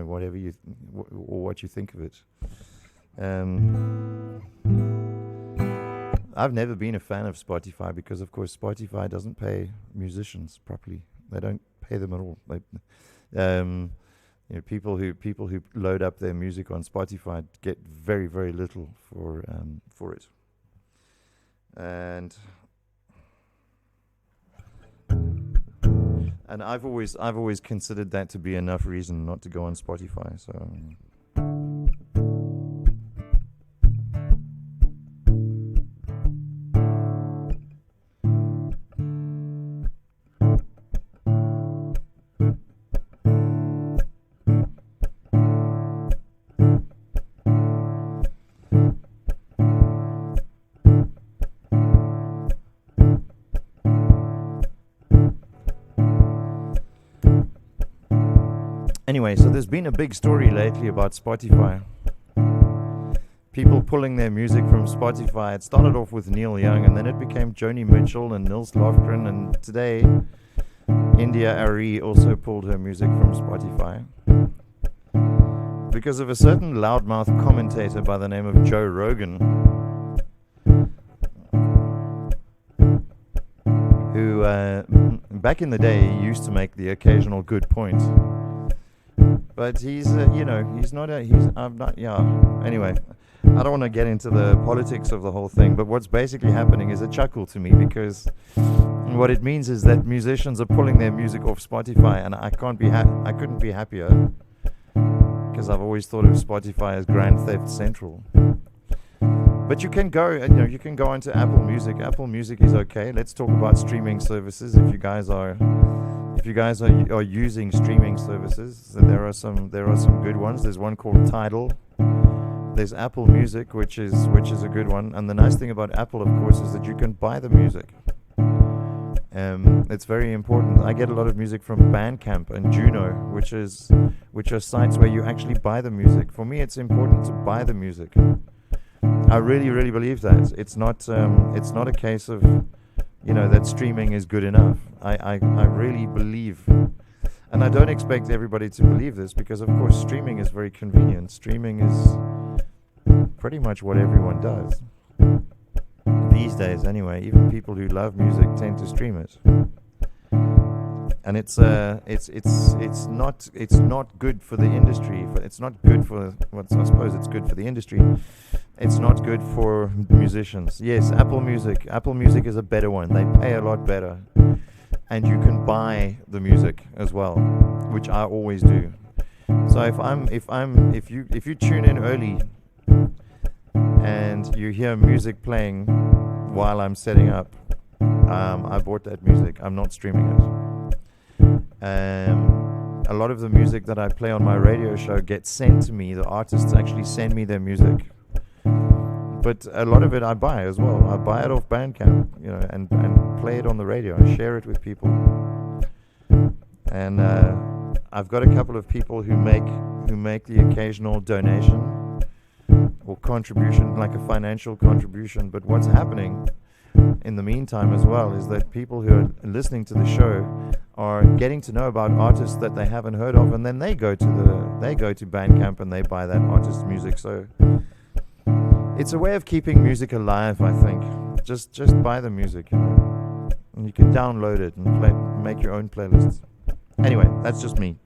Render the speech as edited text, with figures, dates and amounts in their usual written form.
whatever or what you think of it. I've never been a fan of Spotify because, of course, Spotify doesn't pay musicians properly. They don't pay them at all. People who load up their music on Spotify get very, very little for it. And I've always considered that to be enough reason not to go on Spotify. So. Anyway, so there's been a big story lately about Spotify. People pulling their music from Spotify. It started off with Neil Young, and then it became Joni Mitchell and Nils Lofgren, and today India Arie also pulled her music from Spotify because of a certain loudmouth commentator by the name of Joe Rogan, who back in the day used to make the occasional good point. But he's not. Anyway, I don't want to get into the politics of the whole thing, but what's basically happening is a chuckle to me, because what it means is that musicians are pulling their music off Spotify, and I couldn't be happier, because I've always thought of Spotify as Grand Theft Central. But you can go onto Apple Music. Apple Music is okay. Let's talk about streaming services. If you guys are using streaming services, then there are some good ones. There's one called Tidal. There's Apple Music, which is a good one. And the nice thing about Apple, of course, is that you can buy the music. It's very important. I get a lot of music from Bandcamp and Juno, which are sites where you actually buy the music. For me, it's important to buy the music. I really, really believe that. It's not a case of that streaming is good enough. I really believe, and I don't expect everybody to believe this, because of course streaming is very convenient. Streaming is pretty much what everyone does these days anyway. Even people who love music tend to stream it. And it's not good for the industry. It's not good for I suppose it's good for the industry. It's not good for musicians. Yes, Apple Music is a better one. They pay a lot better, and you can buy the music as well, which I always do. So if you tune in early and you hear music playing while I'm setting up, I bought that music. I'm not streaming it. A lot of the music that I play on my radio show gets sent to me. The artists actually send me their music. But a lot of it I buy as well. I buy it off Bandcamp, and play it on the radio. I share it with people. And I've got a couple of people who make the occasional donation or contribution, like a financial contribution. But what's happening in the meantime as well is that people who are listening to the show are getting to know about artists that they haven't heard of, and then they go to Bandcamp and they buy that artist's music. So it's a way of keeping music alive, I think. Just buy the music, and you can download it and make your own playlists. Anyway, that's just me.